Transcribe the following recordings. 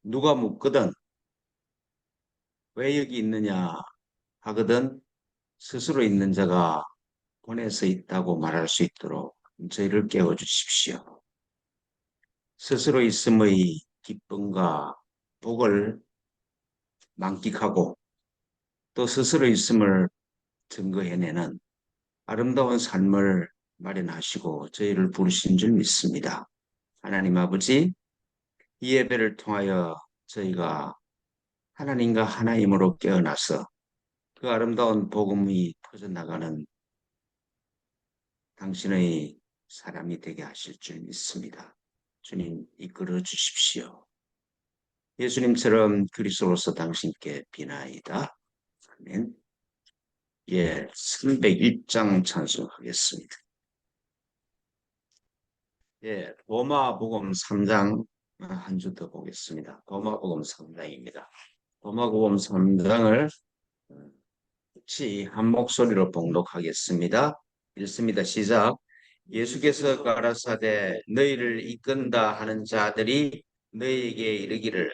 누가 묻거든 왜 여기 있느냐 하거든 스스로 있는 자가 보내서 있다고 말할 수 있도록 저희를 깨워 주십시오. 스스로 있음의 기쁨과 복을 만끽하고 또 스스로 있음을 증거해내는 아름다운 삶을 마련하시고 저희를 부르신 줄 믿습니다. 하나님 아버지, 이 예배를 통하여 저희가 하나님과 하나님으로 깨어나서 그 아름다운 복음이 퍼져나가는 당신의 사람이 되게 하실 줄 믿습니다. 주님 이끌어 주십시오. 예수님처럼 그리스도로서 당신께 비나이다. 아멘. 예, 301장 찬송하겠습니다. 예, 로마복음 3장 한 주 더 보겠습니다. 로마복음 3장입니다. 로마복음 3장을 같이 한 목소리로 봉독하겠습니다. 읽습니다. 시작. 예수께서 가라사대 너희를 이끈다 하는 자들이 너희에게 이르기를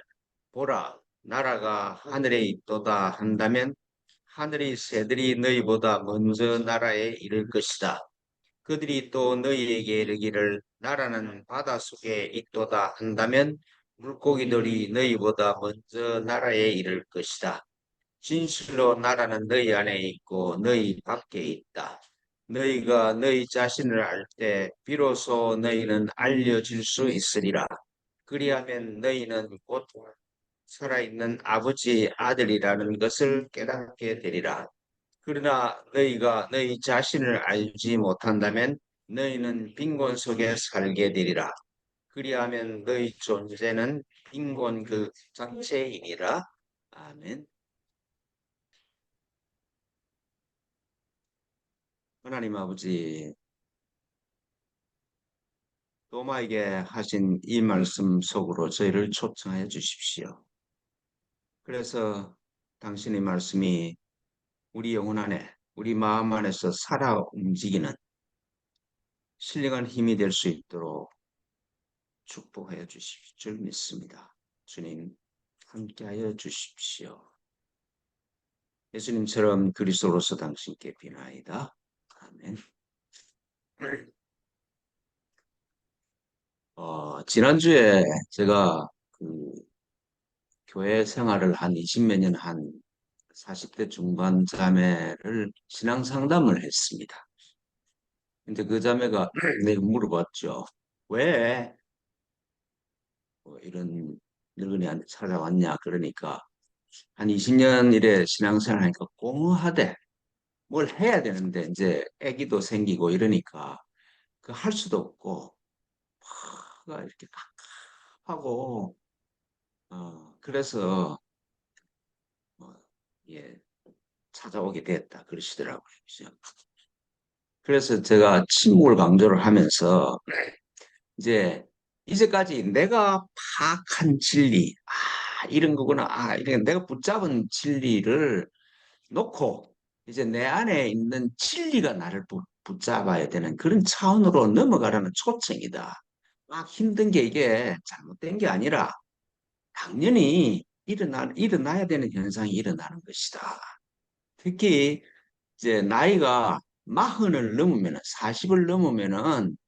보라 나라가 하늘에 있도다 한다면 하늘의 새들이 너희보다 먼저 나라에 이를 것이다. 그들이 또 너희에게 이르기를 나라는 바닷속에 있도다 한다면 물고기들이 너희보다 먼저 나라에 이를 것이다. 진실로 나라는 너희 안에 있고 너희 밖에 있다. 너희가 너희 자신을 알 때 비로소 너희는 알려질 수 있으리라. 그리하면 너희는 곧 살아있는 아버지의 아들이라는 것을 깨닫게 되리라. 그러나 너희가 너희 자신을 알지 못한다면 너희는 빈곤 속에 살게 되리라. 그리하면 너희 존재는 빈곤 그 자체이니라. 아멘. 하나님 아버지, 도마에게 하신 이 말씀 속으로 저희를 초청하여 주십시오. 그래서 당신의 말씀이 우리 영혼 안에, 우리 마음 안에서 살아 움직이는 신령한 힘이 될 수 있도록 축복하여 주실 줄 믿습니다. 주님, 함께하여 주십시오. 예수님처럼 그리스도로서 당신께 비나이다. 아멘. 지난주에 제가 그 교회 생활을 한 20몇 년 한 40대 중반 자매를 신앙 상담을 했습니다. 근데 그 자매가 내가 물어봤죠. 왜 이런 늙은이한테 찾아왔냐? 그러니까 한 20년 이래 신앙생활 하니까 공허하대. 뭘 해야 되는데 이제 아기도 생기고 이러니까 그 할 수도 없고 가 이렇게 하고 그래서 뭐, 예, 찾아오게 됐다 그러시더라고요. 그래서 제가 침묵을 강조를 하면서 이제 이제까지 내가 파악한 진리, 이런 거구나, 이런 내가 붙잡은 진리를 놓고 이제 내 안에 있는 진리가 나를 붙잡아야 되는 그런 차원으로 넘어가라는 초청이다. 막 힘든 게 이게 잘못된 게 아니라 당연히 일어나야 되는 현상이 일어나는 것이다. 특히 이제 나이가 마흔을 넘으면, 40을 넘으면은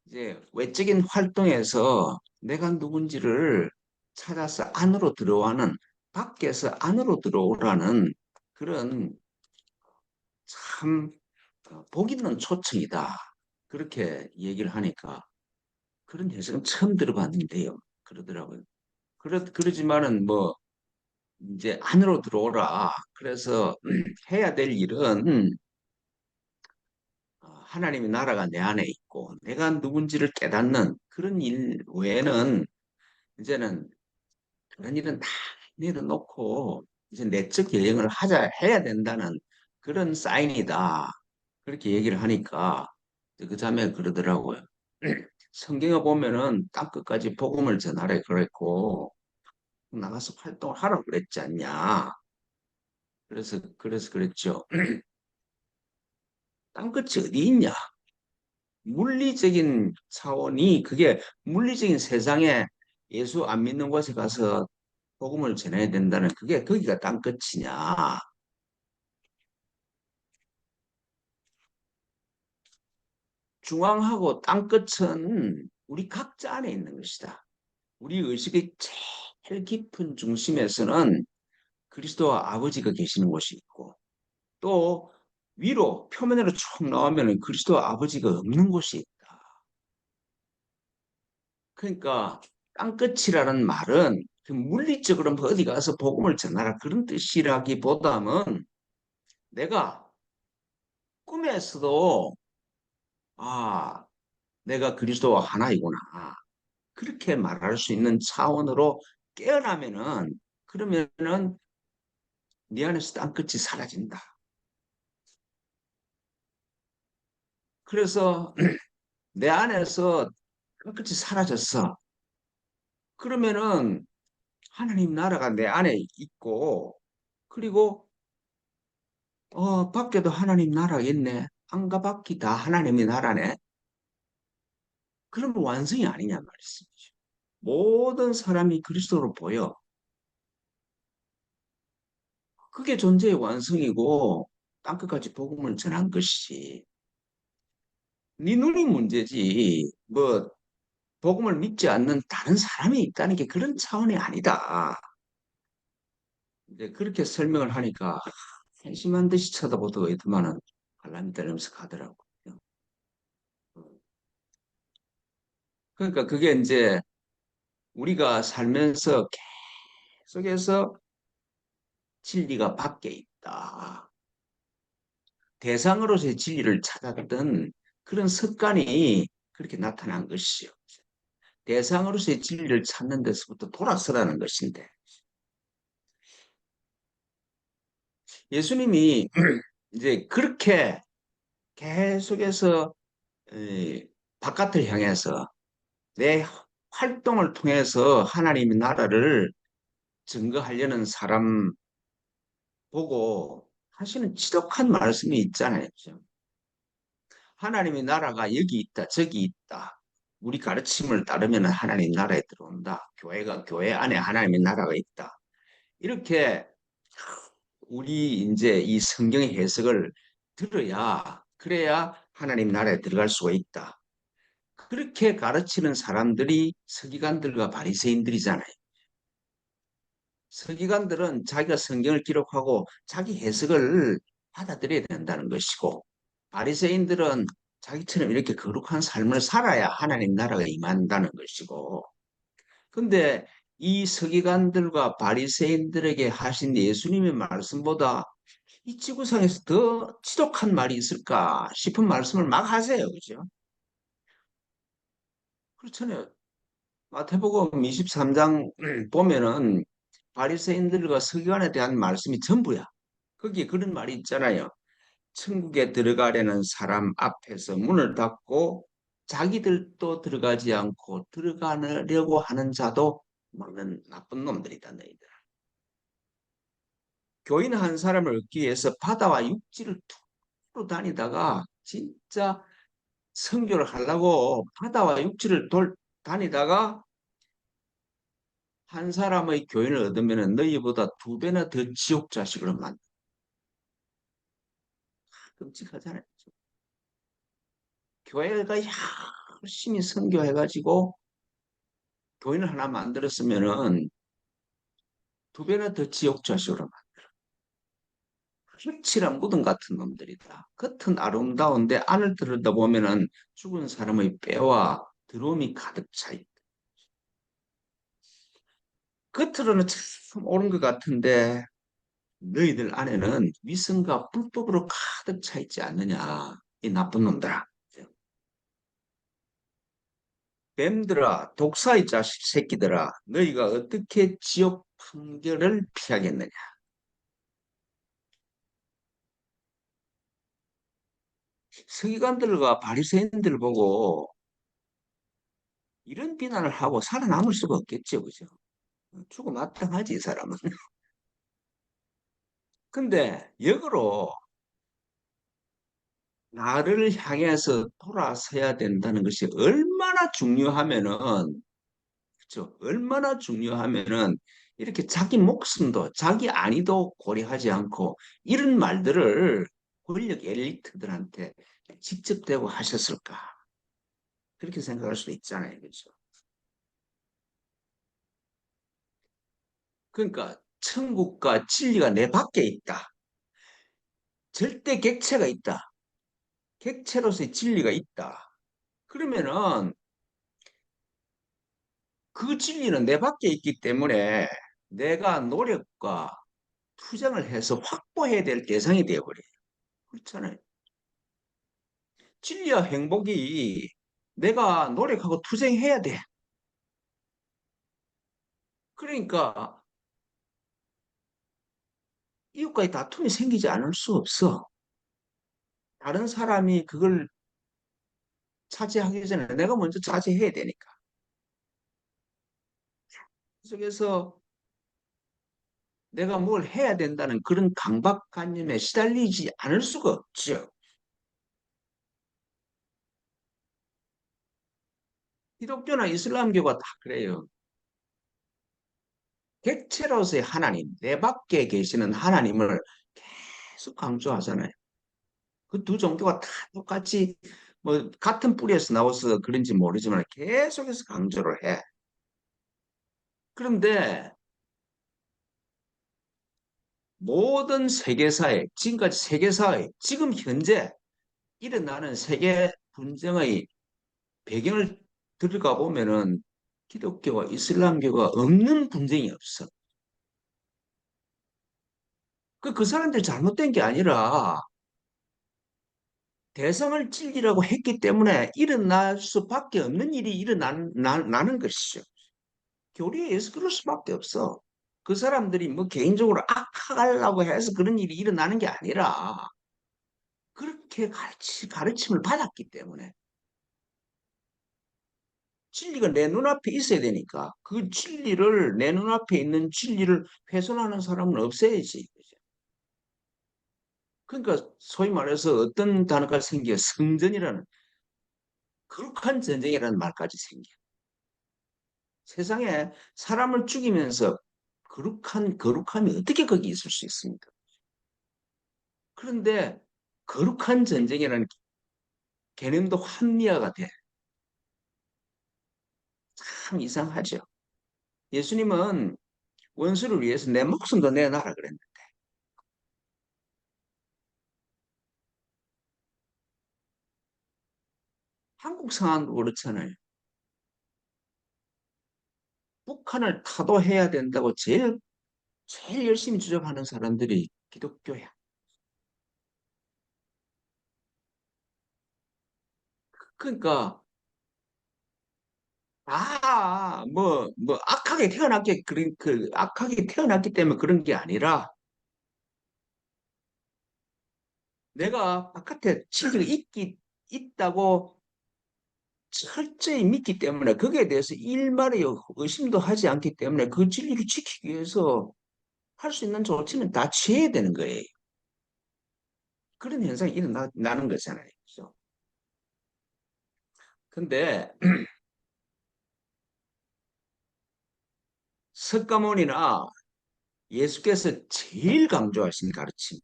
이제 외적인 활동에서 내가 누군지를 찾아서 안으로 들어와는, 밖에서 안으로 들어오라는 그런 참 복 있는 초청이다. 그렇게 얘기를 하니까 그런 해석은 처음 들어봤는데요. 그러더라고요. 그러지만은 뭐 이제 안으로 들어오라. 그래서 해야 될 일은 하나님의 나라가 내 안에 있고 내가 누군지를 깨닫는 그런 일 외에는 이제는 그런 일은 다 내려놓고 이제 내적 여행을 해야 된다는 그런 사인이다. 그렇게 얘기를 하니까 그 자매가 그러더라고요. 성경에 보면은 땅끝까지 복음을 전하래 그랬고 나가서 활동을 하라고 그랬지 않냐. 그래서 그랬죠. 땅끝이 어디 있냐? 물리적인 차원이 그게 물리적인 세상에 예수 안 믿는 곳에 가서 복음을 전해야 된다는 그게 거기가 땅끝이냐? 중앙하고 땅끝은 우리 각자 안에 있는 것이다. 우리 의식의 제일 깊은 중심에서는 그리스도와 아버지가 계시는 곳이 있고 또 위로 표면으로 쭉 나오면 그리스도와 아버지가 없는 곳이 있다. 그러니까 땅끝이라는 말은 그 물리적으로 뭐 어디 가서 복음을 전하라 그런 뜻이라기보다는 내가 꿈에서도 아, 내가 그리스도와 하나이구나. 그렇게 말할 수 있는 차원으로 깨어나면은 그러면은 네 안에서 땅끝이 사라진다. 그래서 내 안에서 땅끝이 사라졌어. 그러면은 하나님 나라가 내 안에 있고 그리고 밖에도 하나님 나라가 있네. 안과 밖이 다 하나님의 나라네. 그러면 완성이 아니냐 말씀이죠. 모든 사람이 그리스도로 보여. 그게 존재의 완성이고 땅끝까지 복음을 전한 것이 네 눈이 문제지. 뭐 복음을 믿지 않는 다른 사람이 있다는 게 그런 차원이 아니다. 이제 그렇게 설명을 하니까 한심한 듯이 쳐다보더니 더만은 알람이 떨면서 가더라고요. 그러니까 그게 이제 우리가 살면서 계속해서 진리가 밖에 있다. 대상으로서의 진리를 찾았던 그런 습관이 그렇게 나타난 것이요. 대상으로서의 진리를 찾는 데서부터 돌아서라는 것인데 예수님이 이제 그렇게 계속해서 바깥을 향해서 내 활동을 통해서 하나님의 나라를 증거하려는 사람 보고 하시는 지독한 말씀이 있잖아요. 그죠? 하나님의 나라가 여기 있다, 저기 있다. 우리 가르침을 따르면 하나님 나라에 들어온다. 교회가 교회 안에 하나님의 나라가 있다. 이렇게 우리 이제 이 성경의 해석을 들어야 그래야 하나님 나라에 들어갈 수가 있다. 그렇게 가르치는 사람들이 서기관들과 바리새인들이잖아요. 서기관들은 자기가 성경을 기록하고 자기 해석을 받아들여야 된다는 것이고 바리새인들은 자기처럼 이렇게 거룩한 삶을 살아야 하나님 나라가 임한다는 것이고 근데 이 서기관들과 바리새인들에게 하신 예수님의 말씀보다 이 지구상에서 더 지독한 말이 있을까 싶은 말씀을 막 하세요. 그죠? 그렇잖아요. 마태복음 23장 보면은 바리새인들과 서기관에 대한 말씀이 전부야. 거기에 그런 말이 있잖아요. 천국에 들어가려는 사람 앞에서 문을 닫고 자기들도 들어가지 않고 들어가려고 하는 자도 많은 나쁜 놈들이다 너희들. 교인 한 사람을 얻기 위해서 바다와 육지를 뚫고 다니다가 진짜 선교를 하려고 바다와 육지를 다니다가 한 사람의 교인을 얻으면 너희보다 두 배나 더 지옥 자식으로 만든 끔찍하잖아요. 교회가 열심히 선교해가지고 교인을 하나 만들었으면은 두 배나 더 지옥 자식으로 만들어. hir칠한 무덤 같은 놈들이다. 겉은 아름다운데 안을 들여다보면은 죽은 사람의 뼈와 드럼이 가득 차 있다. 겉으로는 참 옳은 것 같은데 너희들 안에는 위선과 불법으로 가득 차 있지 않느냐. 이 나쁜 놈들아. 뱀들아, 독사의 자식 새끼들아, 너희가 어떻게 지옥 판결을 피하겠느냐? 서기관들과 바리새인들을 보고 이런 비난을 하고 살아남을 수가 없겠죠, 그죠? 죽어 마땅하지, 이 사람은. 근데 역으로 나를 향해서 돌아서야 된다는 것이 얼마나 중요하면은 그렇죠. 얼마나 중요하면은 이렇게 자기 목숨도 자기 안위도 고려하지 않고 이런 말들을 권력 엘리트들한테 직접 대고 하셨을까? 그렇게 생각할 수도 있잖아요. 그렇죠. 그러니까 천국과 진리가 내 밖에 있다. 절대 객체가 있다. 객체로서의 진리가 있다. 그러면은 그 진리는 내 밖에 있기 때문에 내가 노력과 투쟁을 해서 확보해야 될 대상이 되어버려요. 그렇잖아요. 진리와 행복이 내가 노력하고 투쟁해야 돼. 그러니까 이웃과의 다툼이 생기지 않을 수 없어. 다른 사람이 그걸 차지하기 전에 내가 먼저 차지해야 되니까. 속에서 내가 뭘 해야 된다는 그런 강박관념에 시달리지 않을 수가 없죠. 기독교나 이슬람교가 다 그래요. 객체로서의 하나님, 내 밖에 계시는 하나님을 계속 강조하잖아요. 그 두 종교가 다 똑같이 뭐 같은 뿌리에서 나와서 그런지 모르지만 계속해서 강조를 해. 그런데 모든 세계사회, 지금까지 세계사회, 지금 현재 일어나는 세계 분쟁의 배경을 들어가 보면은 기독교와 이슬람교가 없는 분쟁이 없어. 그 사람들이 잘못된 게 아니라 대상을 찔리라고 했기 때문에 일어날 수밖에 없는 일이 일어나는 것이죠. 교리에 의해서 그럴 수밖에 없어. 그 사람들이 뭐 개인적으로 악하려고 해서 그런 일이 일어나는 게 아니라 그렇게 가르침을 받았기 때문에 진리가 내 눈앞에 있어야 되니까 그 진리를 내 눈앞에 있는 진리를 훼손하는 사람은 없애야지. 그러니까 소위 말해서 어떤 단어가 생겨 성전이라는 거룩한 전쟁이라는 말까지 생겨. 세상에 사람을 죽이면서 거룩함이 어떻게 거기 있을 수 있습니까? 그런데 거룩한 전쟁이라는 개념도 합리화가 돼. 참 이상하죠. 예수님은 원수를 위해서 내 목숨도 내놔라 그랬는데 한국 상황도 그렇잖아요. 북한을 타도해야 된다고 제일 열심히 주장하는 사람들이 기독교야. 그러니까 악하게 악하게 태어났기 때문에 그런 게 아니라 내가 바깥에 진리가 있다고 철저히 믿기 때문에 거기에 대해서 일말의 의심도 하지 않기 때문에 그 진리를 지키기 위해서 할 수 있는 조치는 다 취해야 되는 거예요. 그런 현상이 일어나는 거잖아요. 그죠? 근데 석가모니나 예수께서 제일 강조하신 가르침,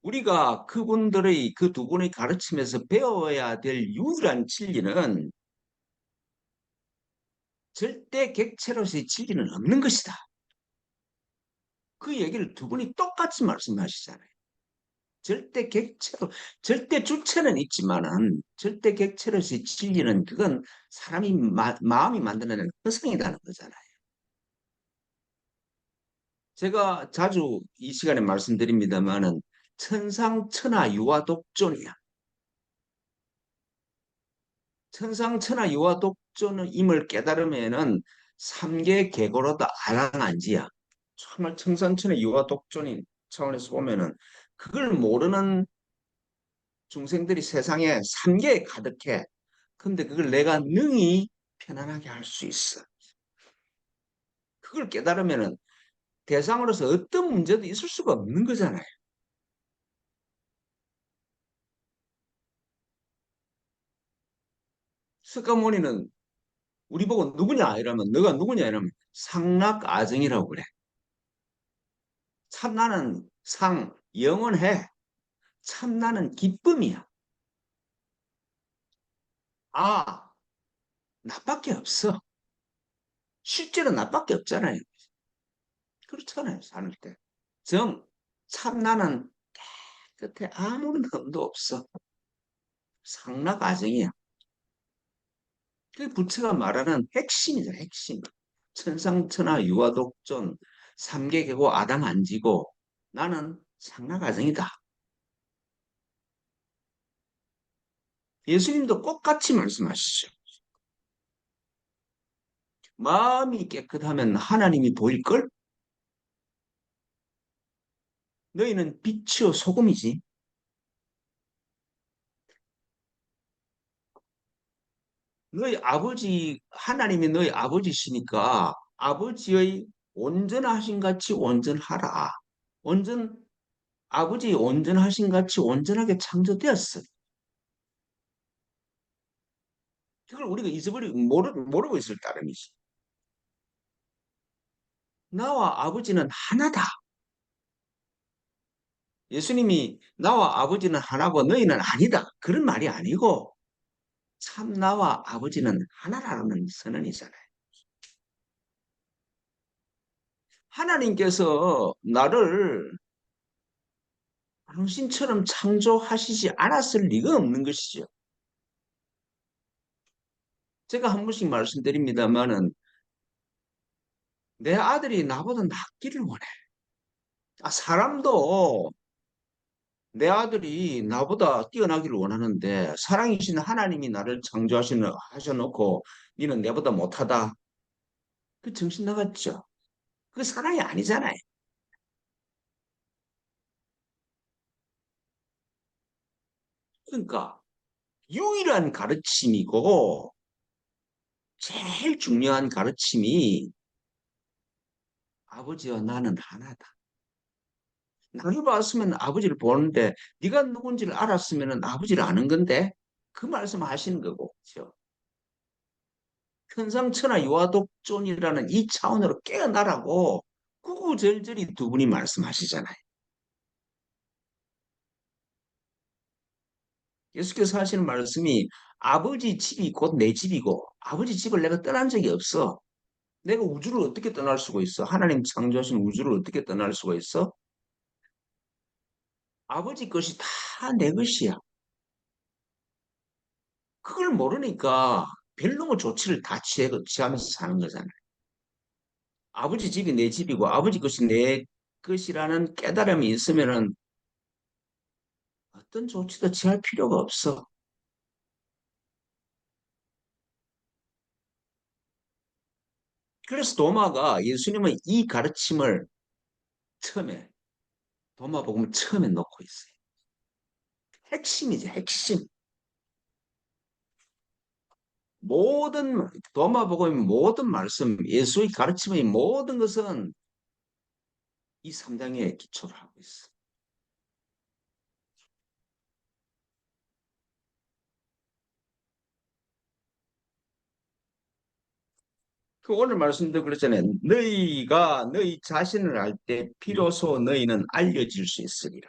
우리가 그분들의 그 두 분의 가르침에서 배워야 될 유일한 진리는 절대 객체로서의 진리는 없는 것이다. 그 얘기를 두 분이 똑같이 말씀하시잖아요. 절대 객체로, 절대 주체는 있지만은 절대 객체로서의 진리는 그건 사람이 마음이 만드는 허상이라는 거잖아요. 제가 자주 이 시간에 말씀드립니다만은 천상천하 유아독존이야. 천상천하 유아독존은 임을 깨달으면은 삼계 계고로도 아랑안지야. 정말 청산천의 유아독존인 차원에서 보면은 그걸 모르는 중생들이 세상에 삼계에 가득해. 근데 그걸 내가 능히 편안하게 할 수 있어. 그걸 깨달으면은 대상으로서 어떤 문제도 있을 수가 없는 거잖아요. 석가모니는 우리 보고 누구냐 이러면 너가 누구냐 이러면 상락아정이라고 그래. 참나는 상 영원해. 참나는 기쁨이야. 아, 나밖에 없어. 실제로 나밖에 없잖아요. 그렇잖아요, 사는 때. 정, 참나는 끝에 아무런 흠도 없어. 상락아정이야. 그 부처가 말하는 핵심이죠, 핵심. 천상천하 유아독존, 삼계계고 아담 안 지고 나는 상락아정이다. 예수님도 똑같이 말씀하시죠. 마음이 깨끗하면 하나님이 보일걸? 너희는 빛이요 소금이지. 너희 아버지, 하나님이 너희 아버지시니까 아버지의 온전하신 같이 온전하라. 온전, 아버지 온전하신 같이 온전하게 창조되었어. 그걸 우리가 잊어버리고 모르고 있을 따름이지. 나와 아버지는 하나다. 예수님이 나와 아버지는 하나고 너희는 아니다. 그런 말이 아니고 참 나와 아버지는 하나라는 선언이잖아요. 하나님께서 나를 당신처럼 창조하시지 않았을 리가 없는 것이죠. 제가 한 번씩 말씀드립니다만은 내 아들이 나보다 낫기를 원해. 아, 사람도 내 아들이 나보다 뛰어나기를 원하는데 사랑이신 하나님이 나를 하셔놓고 니는 내보다 못하다. 그 정신 나갔죠. 그 사랑이 아니잖아요. 그러니까 유일한 가르침이고 제일 중요한 가르침이 아버지와 나는 하나다. 나를 봤으면 아버지를 보는데 네가 누군지를 알았으면 아버지를 아는 건데 그 말씀 하시는 거고 그렇죠? 현상천하 유아독존이라는 이 차원으로 깨어나라고 구구절절히 두 분이 말씀하시잖아요. 예수께서 하시는 말씀이 아버지 집이 곧 내 집이고 아버지 집을 내가 떠난 적이 없어. 내가 우주를 어떻게 떠날 수가 있어? 하나님 창조하신 우주를 어떻게 떠날 수가 있어? 아버지 것이 다 내 것이야. 그걸 모르니까 별놈의 조치를 다 취하면서 사는 거잖아요. 아버지 집이 내 집이고 아버지 것이 내 것이라는 깨달음이 있으면은 어떤 조치도 취할 필요가 없어. 그래서 도마가 예수님은 이 가르침을 처음에 도마복음 처음에 놓고 있어요. 핵심이지 핵심. 모든 도마복음의 모든 말씀, 예수의 가르침의 모든 것은 이 3장에 기초를 하고 있어. 그 오늘 말씀도 그랬잖아요. 너희가 너희 자신을 알 때 비로소 너희는 알려질 수 있으리라.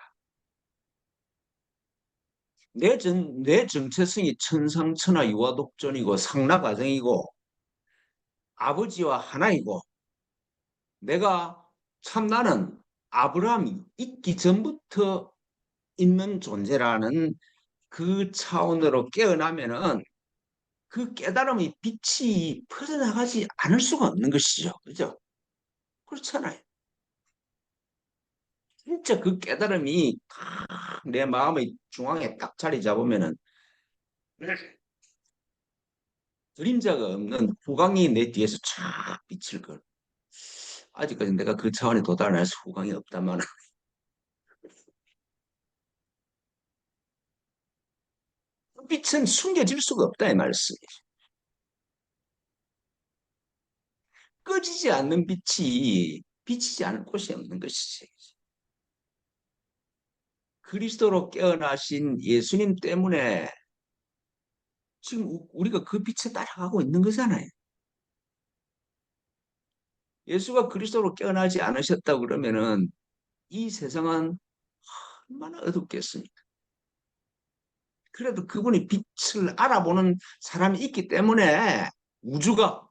내 정체성이 천상천하 유아독존이고 상락아정이고 아버지와 하나이고 내가 참 나는 아브라함이 있기 전부터 있는 존재라는 그 차원으로 깨어나면은 그 깨달음의 빛이 퍼져나가지 않을 수가 없는 것이죠. 그죠? 그렇잖아요. 진짜 그 깨달음이 딱 내 마음의 중앙에 딱 자리 잡으면은 그림자가 없는 후광이 내 뒤에서 쫙 비칠 걸. 아직까지 내가 그 차원에 도달해서 후광이 없다만 그 빛은 숨겨질 수가 없다 이 말씀이. 꺼지지 않는 빛이 비치지 않을 곳이 없는 것이지. 그리스도로 깨어나신 예수님 때문에 지금 우리가 그 빛에 따라가고 있는 거잖아요. 예수가 그리스도로 깨어나지 않으셨다 그러면은 이 세상은 얼마나 어둡겠습니까? 그래도 그분이 빛을 알아보는 사람이 있기 때문에 우주가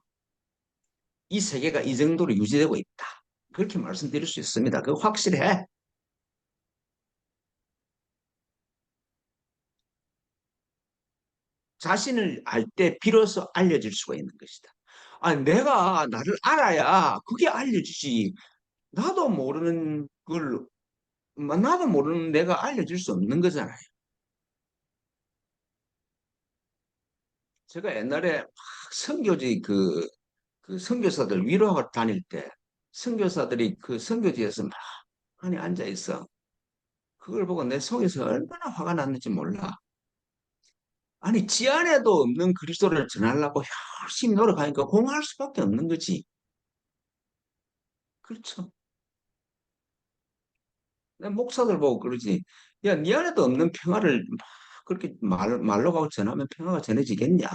이 세계가 이 정도로 유지되고 있다. 그렇게 말씀드릴 수 있습니다. 그거 확실해. 자신을 알 때 비로소 알려질 수가 있는 것이다. 아, 내가 나를 알아야 그게 알려지지. 나도 모르는 걸, 나도 모르는 내가 알려줄 수 없는 거잖아요. 제가 옛날에 막 선교지 그 선교사들 위로하러 다닐 때 선교사들이 그 선교지에서 막 많이 앉아 있어. 그걸 보고 내 속에서 얼마나 화가 났는지 몰라. 아니, 지 안에도 없는 그리스도를 전하려고 열심히 노력하니까 공할 수밖에 없는 거지. 그렇죠. 내 목사들 보고 그러지. 야, 네 안에도 없는 평화를 막 그렇게 말로 가고 전하면 평화가 전해지겠냐.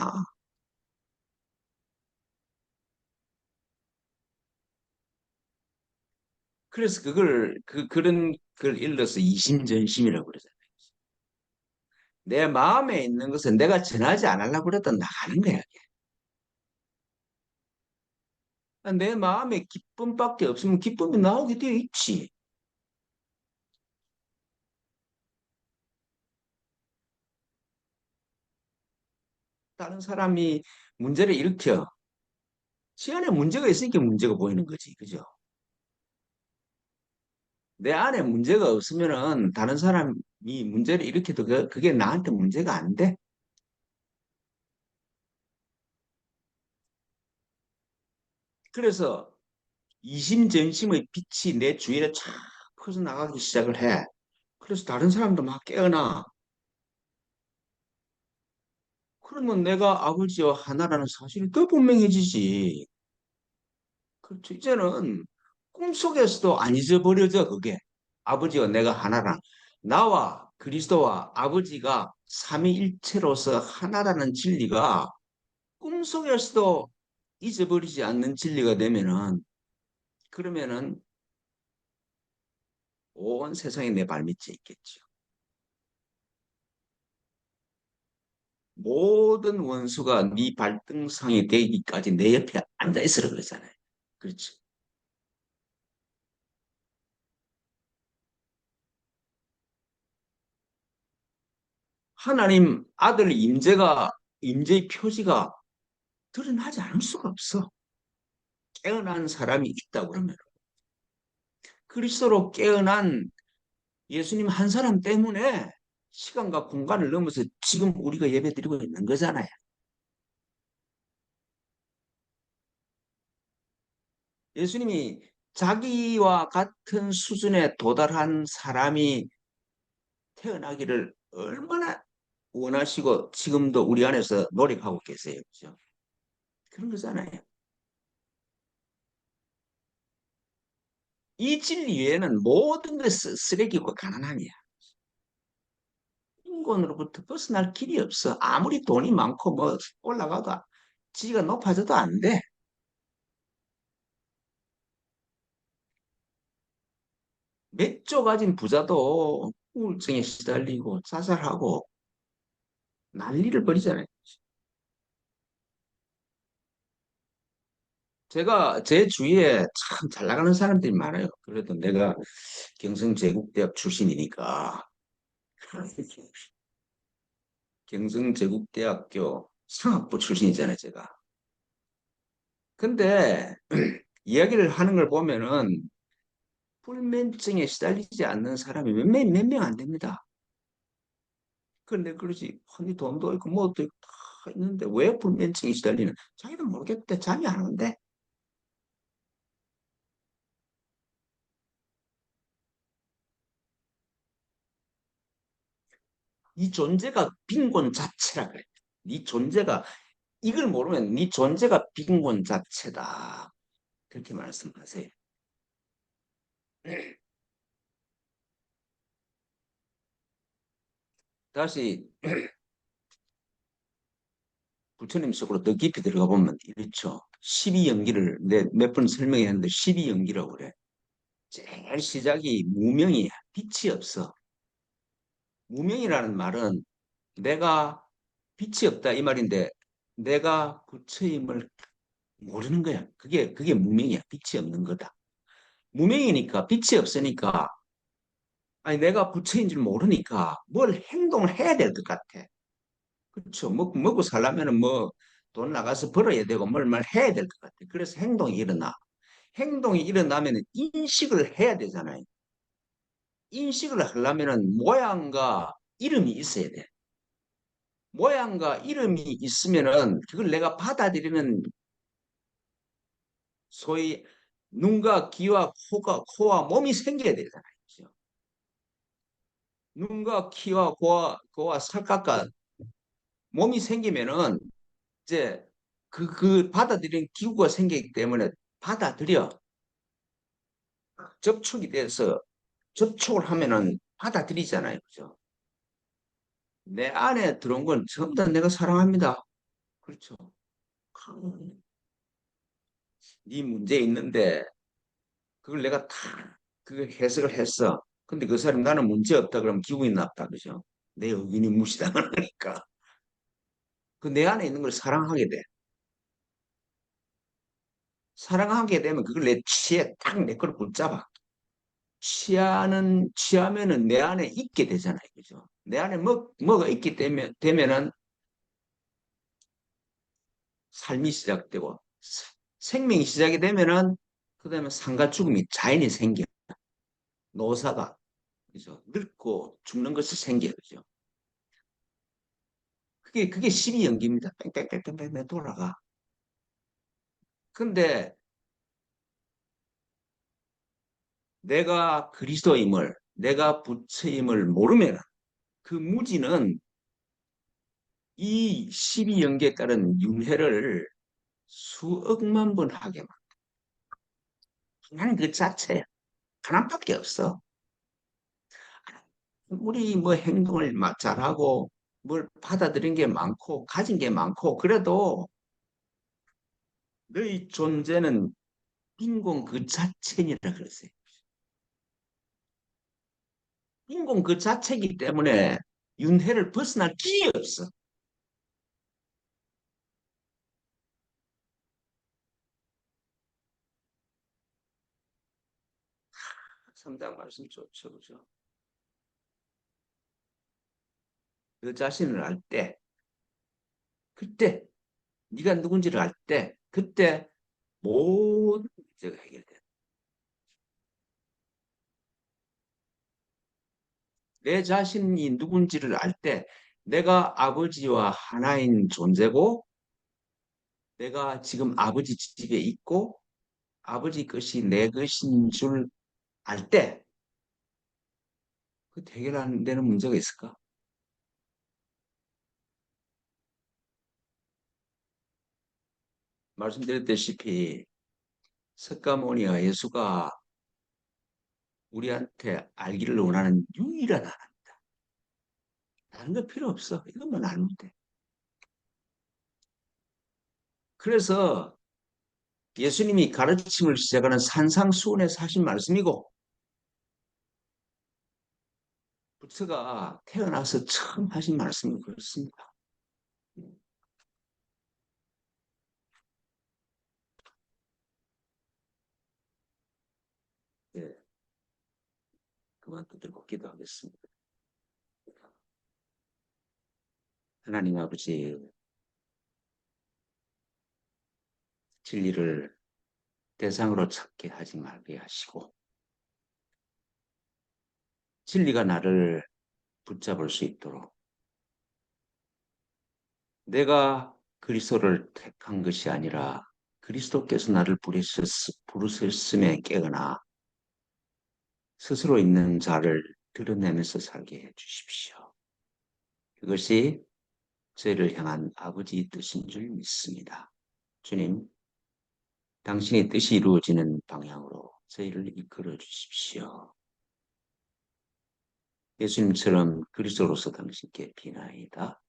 그래서 그런 걸 일러서 이심전심이라고 그러잖아요. 내 마음에 있는 것은 내가 전하지 않으려고 그래도 나가는 거야. 내 마음에 기쁨밖에 없으면 기쁨이 나오게 되어 있지. 다른 사람이 문제를 일으켜. 지 안에 문제가 있으니까 문제가 보이는 거지. 그죠? 내 안에 문제가 없으면은 다른 사람이 문제를 일으켜도 그게 나한테 문제가 안 돼. 그래서 이심전심의 빛이 내 주위에 쫙 퍼져나가기 시작을 해. 그래서 다른 사람도 막 깨어나. 그러면 내가 아버지와 하나라는 사실이 더 분명해지지. 그렇죠. 이제는 꿈속에서도 안 잊어버려져, 그게. 아버지와 내가 하나라. 나와 그리스도와 아버지가 삼위일체로서 하나라는 진리가 꿈속에서도 잊어버리지 않는 진리가 되면은, 그러면은 온 세상이 내 발밑에 있겠죠. 모든 원수가 네 발등상이 되기까지 내 옆에 앉아 있으라 그러잖아요. 그렇죠. 하나님 아들 임재의 표지가 드러나지 않을 수가 없어. 깨어난 사람이 있다 그러면 그리스도로 깨어난 예수님 한 사람 때문에 시간과 공간을 넘어서 지금 우리가 예배드리고 있는 거잖아요. 예수님이 자기와 같은 수준에 도달한 사람이 태어나기를 얼마나 원하시고 지금도 우리 안에서 노력하고 계세요. 그죠? 그런 거잖아요. 이 진리 외에는 모든 게 쓰레기고 가난함이야. 인권으로부터 벗어날 길이 없어. 아무리 돈이 많고 뭐 올라가도 지가 높아져도 안 돼. 몇 조 가진 부자도 우울증에 시달리고 자살하고 난리를 벌이잖아요. 제가 제 주위에 참 잘 나가는 사람들이 많아요. 그래도 내가 경성제국대학 출신이니까 경성제국대학교 상학부 출신이잖아요, 제가. 근데 이야기를 하는 걸 보면은 불면증에 시달리지 않는 사람이 몇 명 안 됩니다. 근데 그러지. 흔히 돈도 있고 뭐도 있고 다 있는데 왜 불면증에 시달리는? 자기도 모르겠대. 잠이 안 온대. 이 존재가 빈곤 자체라 그래. 네 존재가 이걸 모르면 네 존재가 빈곤 자체다. 그렇게 말씀하세요. 다시 부처님 속으로 더 깊이 들어가 보면 이렇죠. 12연기를 내 몇 번 설명했는데 12연기라고 그래. 제일 시작이 무명이야. 빛이 없어. 무명이라는 말은 내가 빛이 없다 이 말인데 내가 부처임을 모르는 거야. 그게 무명이야. 빛이 없는 거다. 무명이니까 빛이 없으니까 아니 내가 부처인 줄 모르니까 뭘 행동을 해야 될 것 같아. 그렇죠. 먹고 살려면은 뭐 돈 나가서 벌어야 되고 뭘 해야 될 것 같아. 그래서 행동이 일어나. 행동이 일어나면 인식을 해야 되잖아요. 인식을 하려면은 모양과 이름이 있어야 돼. 모양과 이름이 있으면은 그걸 내가 받아들이는 소위 눈과 귀와 코와 몸이 생겨야 되잖아요. 그죠? 눈과 귀와 코와 살갗과 몸이 생기면은 이제 그 받아들이는 기구가 생기기 때문에 받아들여. 접촉이 돼서 접촉을 하면은 받아들이잖아요. 그죠? 내 안에 들어온 건 전부 다 내가 사랑합니다. 그렇죠. 네 문제 있는데 그걸 내가 다 그 해석을 했어. 근데 그 사람이 나는 문제 없다 그러면 기분이 나쁘다. 그죠? 내 의견이 무시당하니까. 그 내 안에 있는 걸 사랑하게 돼. 사랑하게 되면 그걸 내 취해 딱 내 걸 붙잡아. 취하면은 내 안에 있게 되잖아요. 그죠? 내 안에 뭐가 있기 때문에, 되면은 삶이 시작되고, 생명이 시작이 되면은, 그 다음에 상과 죽음이 자연히 생겨. 노사가, 그죠? 늙고 죽는 것이 생겨. 그죠? 그게 12연기입니다. 뺑뺑뺑뺑뺑 돌아가. 근데 내가 그리스도임을, 내가 부처임을 모르면 그 무지는 이 12연계에 따른 윤회를 수억만 번 하게 만 나는 그 자체야. 하나밖에 없어. 우리 뭐 행동을 막 잘하고 뭘 받아들인 게 많고 가진 게 많고 그래도 너희 존재는 빈곤 그 자체니라 그랬어요. 빈곤 그 자체이기 때문에 윤회를 벗어날 길이 없어. 성당 말씀 좋죠, 그죠? 너 자신을 알 때, 그때 네가 누군지를 알 때, 그때 모든 문제가 해결돼. 내 자신이 누군지를 알 때, 내가 아버지와 하나인 존재고, 내가 지금 아버지 집에 있고, 아버지 것이 내 것인 줄 알 때, 그 해결 안 되는 문제가 있을까? 말씀드렸다시피, 석가모니와 예수가 우리한테 알기를 원하는 유일한 하나. 다른 거 필요 없어. 이것만 알면 돼. 그래서 예수님이 가르침을 시작하는 산상수훈에서 하신 말씀이고, 부처가 태어나서 처음 하신 말씀이 그렇습니다. 예, 그만 두들고 기도하겠습니다. 하나님 아버지, 진리를 대상으로 찾게 하지 말게 하시고, 진리가 나를 붙잡을 수 있도록 내가 그리스도를 택한 것이 아니라 그리스도께서 나를 부르셨음에 깨어나 스스로 있는 자를 드러내면서 살게 해 주십시오. 그것이 저희를 향한 아버지 뜻인 줄 믿습니다. 주님, 당신의 뜻이 이루어지는 방향으로 저희를 이끌어 주십시오. 예수님처럼 그리스도로서 당신께 비나이다.